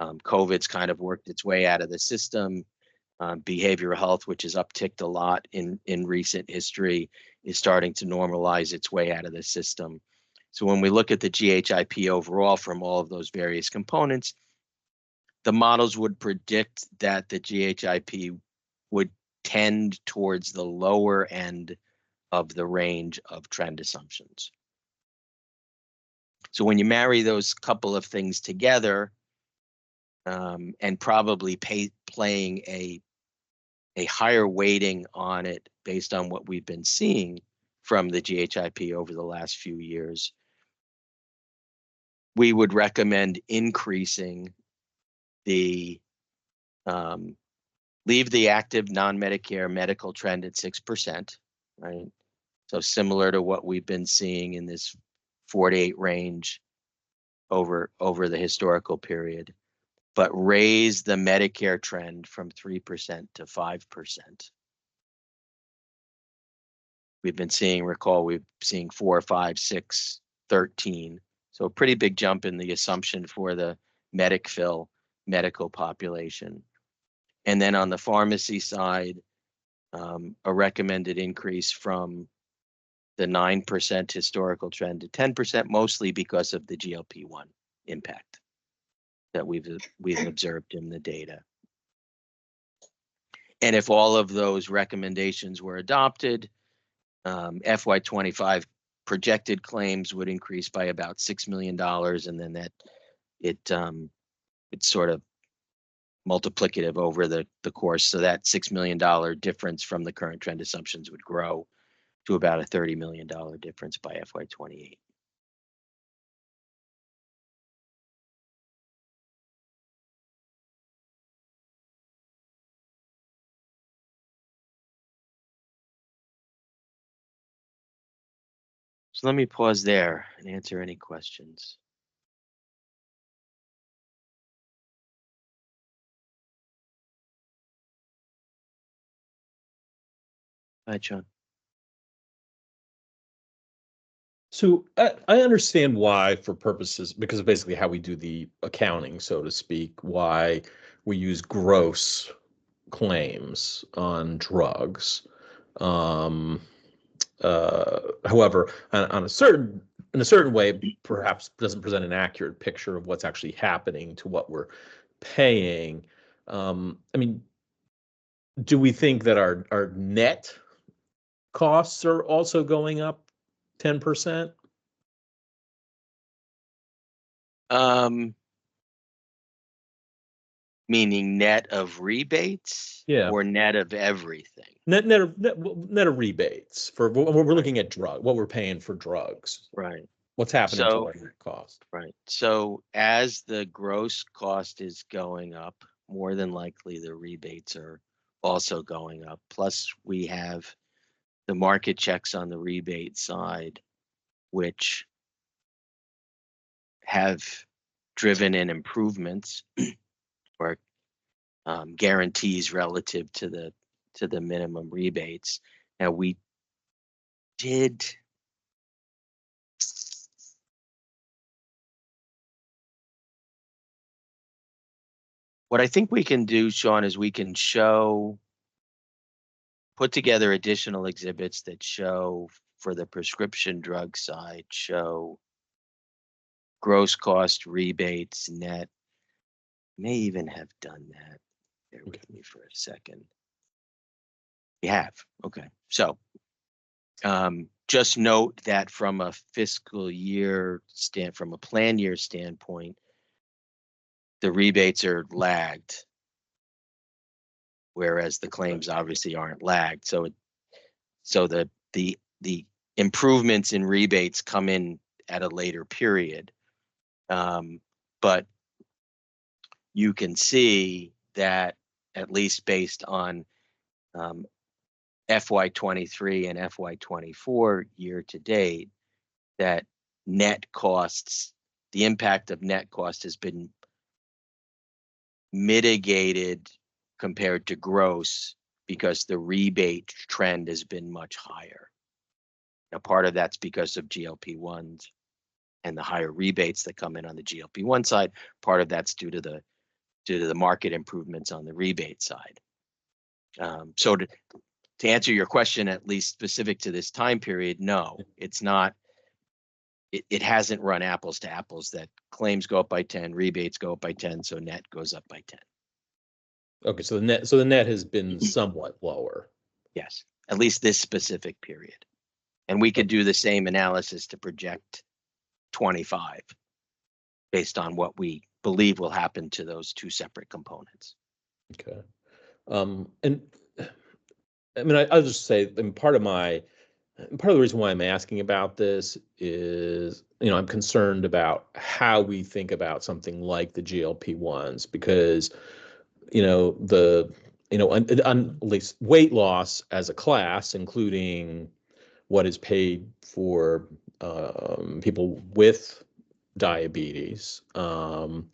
COVID's kind of worked its way out of the system. Behavioral health, which has upticked a lot in recent history, is starting to normalize its way out of the system. So when we look at the GHIP overall from all of those various components, the models would predict that the GHIP would tend towards the lower end of the range of trend assumptions. So when you marry those couple of things together, and probably playing a higher weighting on it based on what we've been seeing from the GHIP over the last few years, we would recommend increasing leave the active non-Medicare medical trend at 6%, right? So similar to what we've been seeing in this 4 to 8 range over the historical period, but raise the Medicare trend from 3% to 5%. we've been seeing, we've seeing 4, 5, 6, 13. So a pretty big jump in the assumption for the medical population. And then on the pharmacy side, a recommended increase from the 9% historical trend to 10%, mostly because of the GLP-1 impact that we've observed in the data. And if all of those recommendations were adopted, FY25 projected claims would increase by about $6 million, and then that it's sort of multiplicative over the course. So that $6 million difference from the current trend assumptions would grow to about a $30 million difference by FY28. So let me pause there and answer any questions. Hi, John. So I understand why, for purposes, because of basically how we do the accounting, so to speak, why we use gross claims on drugs. However, in a certain way, perhaps doesn't present an accurate picture of what's actually happening to what we're paying. I mean, do we think that our net costs are also going up 10%? Meaning net of rebates? Yeah. Or net of everything? Net of rebates for what we're looking at what we're paying for drugs. Right. What's happening to So- our net cost? Right. So as the gross cost is going up, more than likely the rebates are also going up. Plus we have the market checks on the rebate side, which have driven in improvements or guarantees relative to the minimum rebates. Now we did. What I think we can do, Sean, is we can put together additional exhibits that show, for the prescription drug side, show gross cost, rebates, net. May even have done that. Bear with me for a second. We have. Okay. So just note that from a fiscal year from a plan year standpoint, the rebates are lagged, whereas the claims obviously aren't lagged. So the improvements in rebates come in at a later period. But you can see that, at least based on FY23 and FY24 year to date, that net costs, the impact of net cost has been mitigated compared to gross because the rebate trend has been much higher. Now, part of that's because of GLP-1s and the higher rebates that come in on the GLP-1 side. Part of that's due to the market improvements on the rebate side. So to answer your question, at least specific to this time period, no, it's not. It hasn't run apples to apples, that claims go up by 10, rebates go up by 10, so net goes up by 10. Okay, so the net has been somewhat lower. Yes, at least this specific period. And we could do the same analysis to project 25 based on what we believe will happen to those two separate components. Okay. And I mean, I'll just say, I mean, part of the reason why I'm asking about this is, I'm concerned about how we think about something like the GLP-1s, because, at least weight loss as a class, including what is paid for people with diabetes, the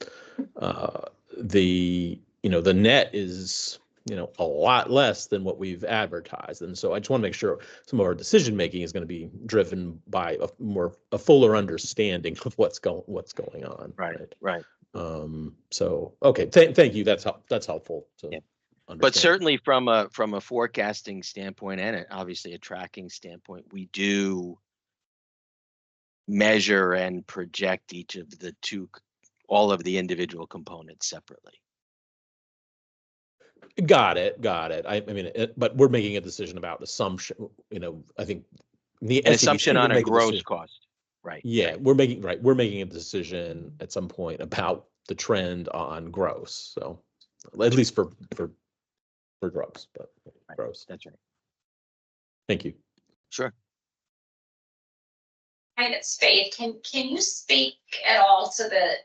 net is a lot less than what we've advertised. And so I just want to make sure some of our decision making is going to be driven by a fuller understanding of what's going on. Right. So, okay, thank you. That's helpful to Yeah. understand. But certainly from a forecasting standpoint and obviously a tracking standpoint, we do measure and project all of the individual components separately. Got it. I mean, but we're making a decision about assumption, I think the An SEBC assumption will on a make gross decision. cost. Right. Yeah, right. we're making a decision at some point about the trend on gross. So at least for gross, but Right. gross. That's right. Thank you. Sure. And it's Faith. Can you speak at all to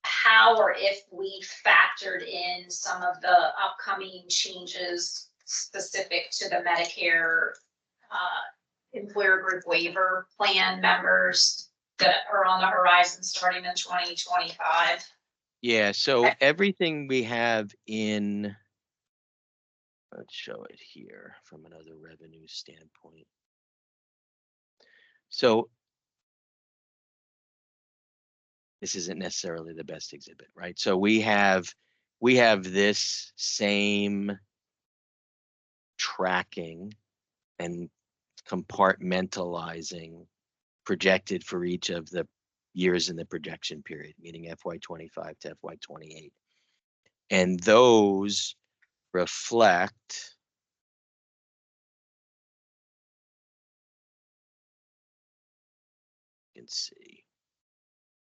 how or if we factored in some of the upcoming changes specific to the Medicare employer group waiver plan members that are on the horizon starting in 2025? Yeah, so everything we have in, let's show it here from another revenue standpoint. So this isn't necessarily the best exhibit, right? So we have this same tracking and compartmentalizing projected for each of the years in the projection period, meaning FY25 to FY28. And those reflect you can see.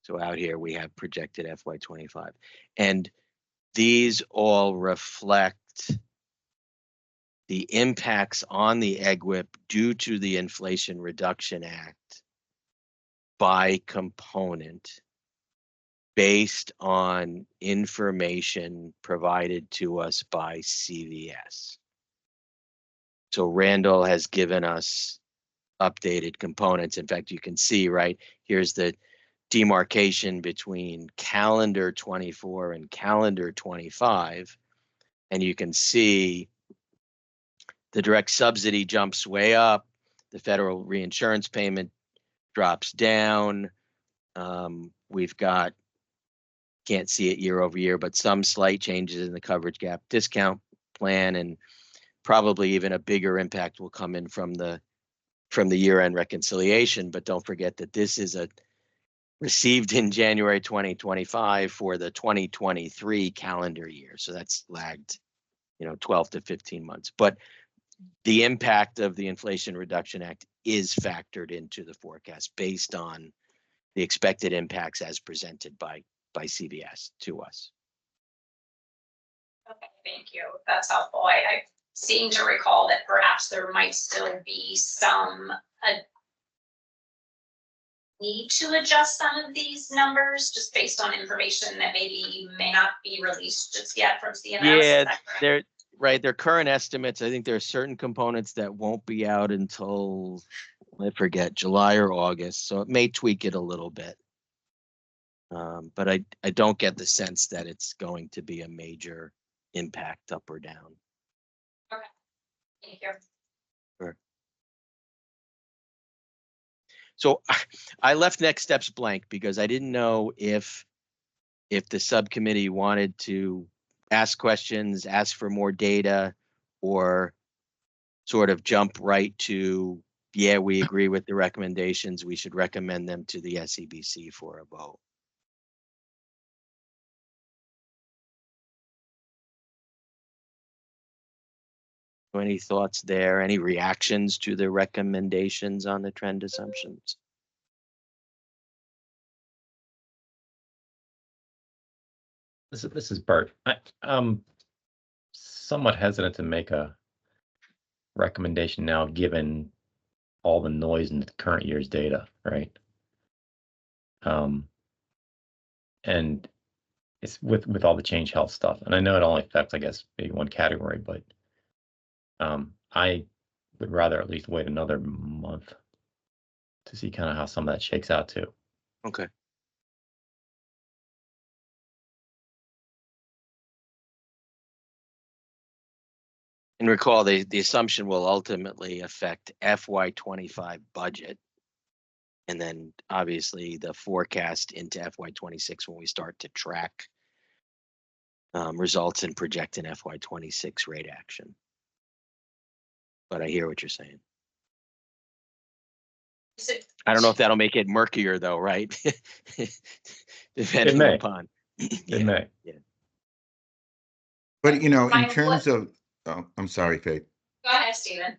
So out here we have projected FY25. And these all reflect the impacts on the EGWIP due to the Inflation Reduction Act by component based on information provided to us by CVS. So Randall has given us updated components. In fact, you can see right here's the demarcation between calendar 24 and calendar 25. And you can see the direct subsidy jumps way up. The federal reinsurance payment drops down. We've got, can't see it year over year, but some slight changes in the coverage gap discount plan, and probably even a bigger impact will come in from the year-end reconciliation. But don't forget that this is received in January 2025 for the 2023 calendar year. So that's lagged, 12 to 15 months. But the impact of the Inflation Reduction Act is factored into the forecast based on the expected impacts as presented by CVS to us. Okay, thank you. That's helpful. I seem to recall that perhaps there might still be some need to adjust some of these numbers just based on information that maybe may not be released just yet from CMS. Yeah, they're current estimates. I think there are certain components that won't be out until, I forget, July or August. So it may tweak it a little bit. But I don't get the sense that it's going to be a major impact up or down. Okay, thank you. Sure. So I left next steps blank because I didn't know if the subcommittee wanted to ask questions, ask for more data, or sort of jump right to, yeah, we agree with the recommendations. We should recommend them to the SEBC for a vote. Any thoughts there? Any reactions to the recommendations on the trend assumptions? This is Bert. I'm somewhat hesitant to make a recommendation now, given all the noise in the current year's data, right? And it's with all the Change Health stuff, and I know it only affects, I guess, maybe one category, but I would rather at least wait another month to see kind of how some of that shakes out too. Okay. And recall, the assumption will ultimately affect FY25 budget. And then obviously the forecast into FY26 when we start to track results and project an FY26 rate action. But I hear what you're saying. So I don't know if that'll make it murkier though, right? Depending may. upon. It may. Yeah. But, you know, in Ryan, terms what- of, oh, I'm sorry, Faith. Go ahead, Stephen.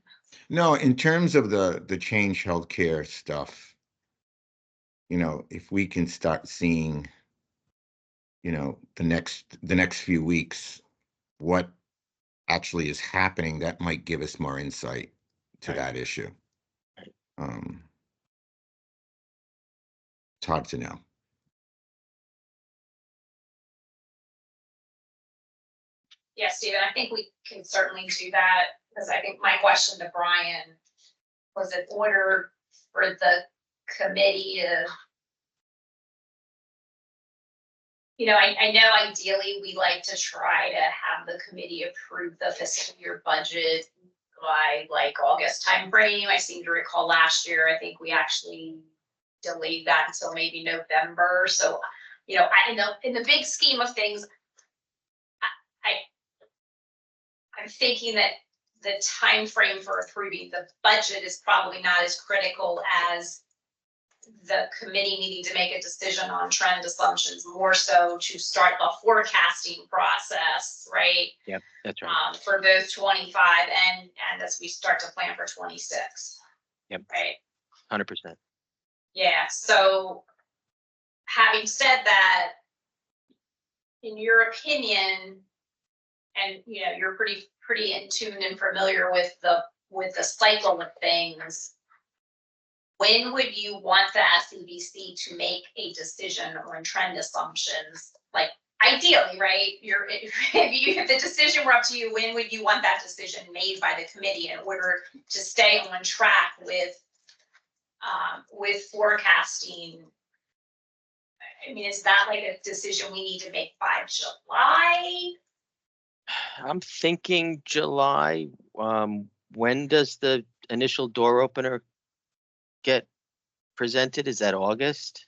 No, in terms of the Change Healthcare stuff, you know, if we can start seeing, you know, the next few weeks, what actually is happening, that might give us more insight to Right. that issue. Right. It's hard to know. Yeah, Stephen, I think we can certainly do that, because I think my question to Brian was in order for the committee to, you know, I know ideally we like to try to have the committee approve the fiscal year budget by like August timeframe. I seem to recall last year, I think we actually delayed that until maybe November. So, you know, in the big scheme of things, I'm thinking that the time frame for approving the budget is probably not as critical as the committee needing to make a decision on trend assumptions, more so to start the forecasting process, right? Yep, that's right. For both 25 and as we start to plan for 26. Yep. Right. 100%. Yeah. So having said that, in your opinion, and you know, you're pretty in tune and familiar with the cycle of things. When would you want the SEBC to make a decision on trend assumptions? Like ideally, right? If the decision were up to you, when would you want that decision made by the committee in order to stay on track with forecasting? I mean, is that like a decision we need to make by July? I'm thinking July. When does the initial door opener get presented? Is that August?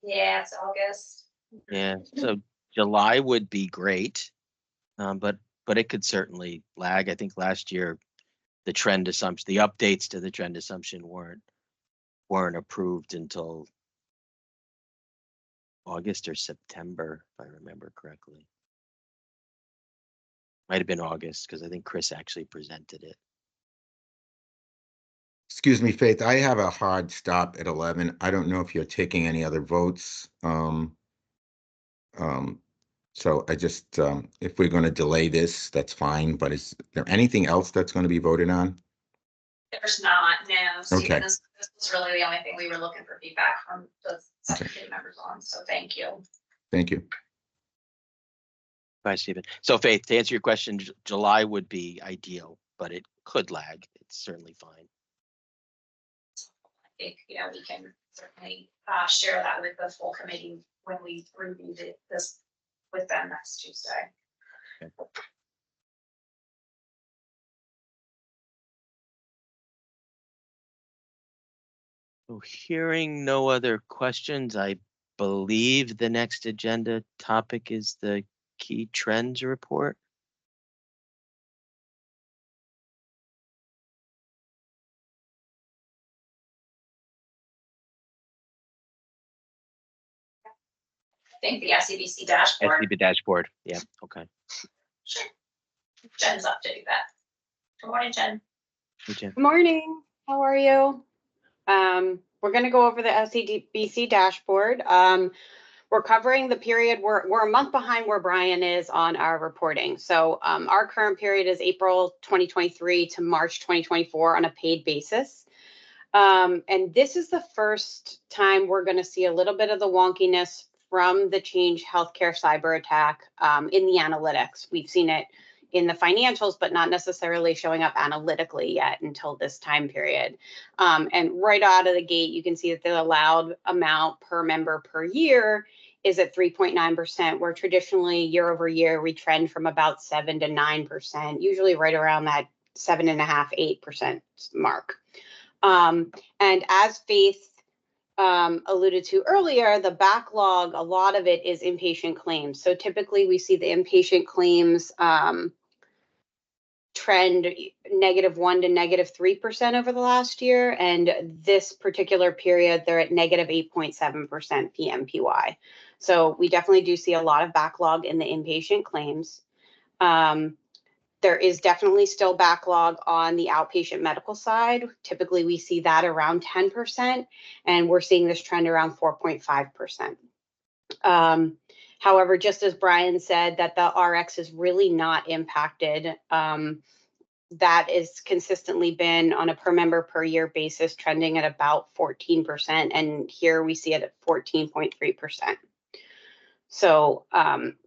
Yeah, it's August. Yeah, so July would be great, but it could certainly lag. I think last year the trend assumption, the updates to the trend assumption weren't approved until August or September, if I remember correctly. Might have been August because I think Chris actually presented it. Excuse me, Faith, I have a hard stop at 11. I don't know if you're taking any other votes. So I just, if we're going to delay this, that's fine, but is there anything else that's going to be voted on? There's not, no, Stephen, Okay. this was really the only thing we were looking for feedback from the subcommittee members on, so thank you. Thank you. Bye, Stephen. So Faith, to answer your question, July would be ideal, but it could lag. It's certainly fine. I think, you know, we can certainly share that with the full committee when we review this with them next Tuesday. Okay. So hearing no other questions, I believe the next agenda topic is the key trends report. I think the SEBC dashboard. SEBC dashboard. Yeah. Okay. Sure. Jen's up to do that. Good morning, Jen. Hey, Jen. Good morning. How are you? We're going to go over the SEBC dashboard. We're covering the period. We're a month behind where Brian is on our reporting. So our current period is April 2023 to March 2024 on a paid basis. And this is the first time we're going to see a little bit of the wonkiness from the Change Healthcare cyber attack in the analytics. We've seen it in the financials, but not necessarily showing up analytically yet until this time period. And right out of the gate, you can see that the allowed amount per member per year is at 3.9%, where traditionally year over year, we trend from about 7 to 9%, usually right around that 7.5%, 8% mark. And as Faith alluded to earlier, the backlog, a lot of it is inpatient claims. So typically we see the inpatient claims trend -1% to -3% over the last year. And this particular period, they're at -8.7% PMPY. So we definitely do see a lot of backlog in the inpatient claims. There is definitely still backlog on the outpatient medical side. Typically, we see that around 10%, and we're seeing this trend around 4.5%. However, just as Brian said, that the RX is really not impacted. That is consistently been on a per member per year basis, trending at about 14%, and here we see it at 14.3%. So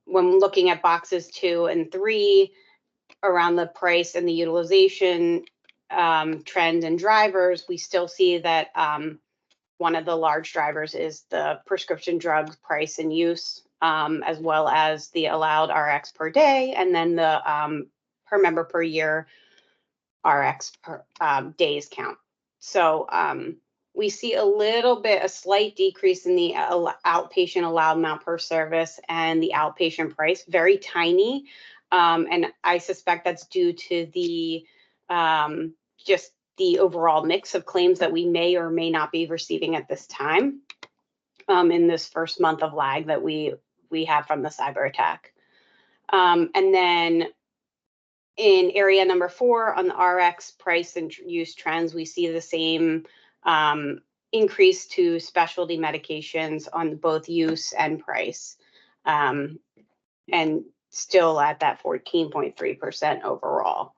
when looking at boxes 2 and 3, around the price and the utilization trend and drivers, we still see that one of the large drivers is the prescription drug price and use, as well as the allowed RX per day, and then the per member per year RX per days count. So we see a slight decrease in the outpatient allowed amount per service and the outpatient price, very tiny. And I suspect that's due to the just the overall mix of claims that we may or may not be receiving at this time in this first month of lag that we have from the cyber attack. And then in area number 4 on the RX price and use trends, we see the same increase to specialty medications on both use and price. And still at that 14.3% overall.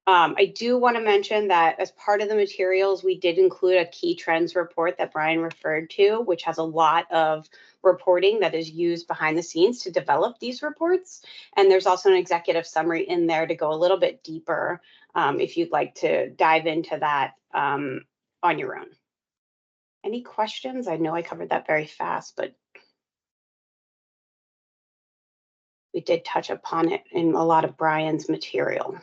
I do want to mention that as part of the materials, we did include a key trends report that Brian referred to, which has a lot of reporting that is used behind the scenes to develop these reports. And there's also an executive summary in there to go a little bit deeper if you'd like to dive into that on your own. Any questions? I know I covered that very fast, but we did touch upon it in a lot of Brian's material.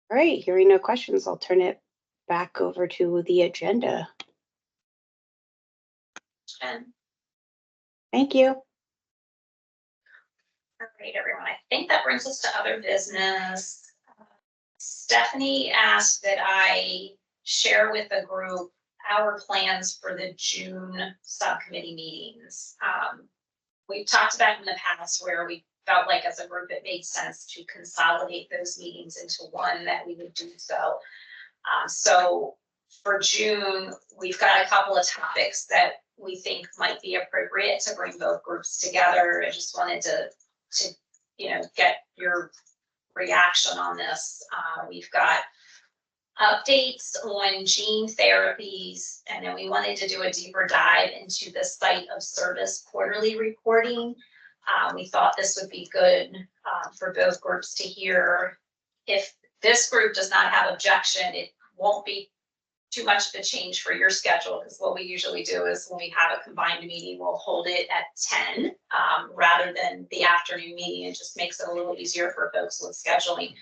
All right, hearing no questions, I'll turn it back over to the agenda. Jen. Thank you. All right, everyone. I think that brings us to other business. Stephanie asked that I share with the group our plans for the June subcommittee meetings. We've talked about in the past where we felt like as a group it made sense to consolidate those meetings into one, that we would do so. So for June, we've got a couple of topics that we think might be appropriate to bring both groups together. I just wanted to get your reaction on this. We've got updates on gene therapies, and then we wanted to do a deeper dive into the site of service quarterly reporting. We thought this would be good for both groups to hear. If this group does not have objection, it won't be too much of a change for your schedule, because what we usually do is when we have a combined meeting, we'll hold it at 10 rather than the afternoon meeting. It just makes it a little easier for folks with scheduling.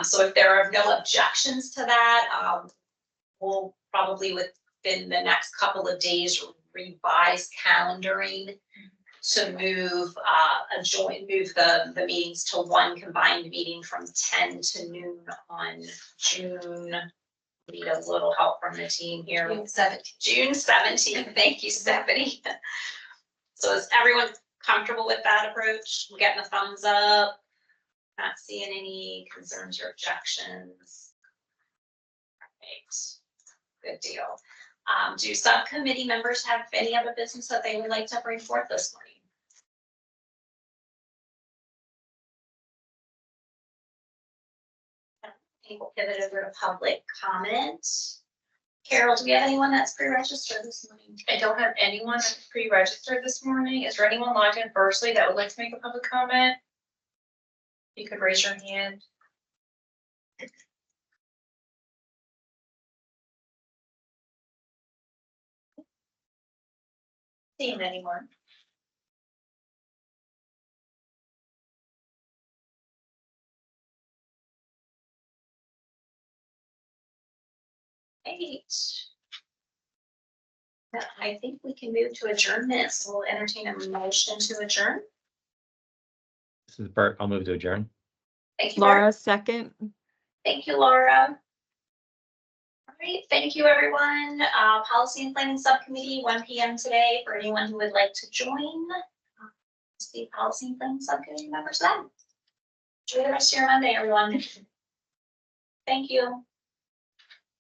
So if there are no objections to that, we'll probably within the next couple of days revise calendaring to move the meetings to one combined meeting from 10 to noon on June. Need a little help from the team here. June 17th. Thank you, Stephanie. So is everyone comfortable with that approach? We're getting a thumbs up. Not seeing any concerns or objections. Right. Good deal. Do subcommittee members have any other business that they would like to bring forth this morning? I think we'll pivot over to public comment. Carol, do we have anyone that's pre-registered this morning? I don't have anyone that's pre-registered this morning. Is there anyone logged in firstly that would like to make a public comment? You could raise your hand. see him anymore. Right. I think we can move to adjournment, so we'll entertain a motion to adjourn. This is Bert. I'll move to adjourn. Thank you, Bert. Laura, second. Thank you, Laura. All right, thank you, everyone. Policy and Planning Subcommittee, 1 p.m. today, for anyone who would like to join. The Policy and Planning Subcommittee members then. Enjoy the rest of your Monday, everyone. Thank you.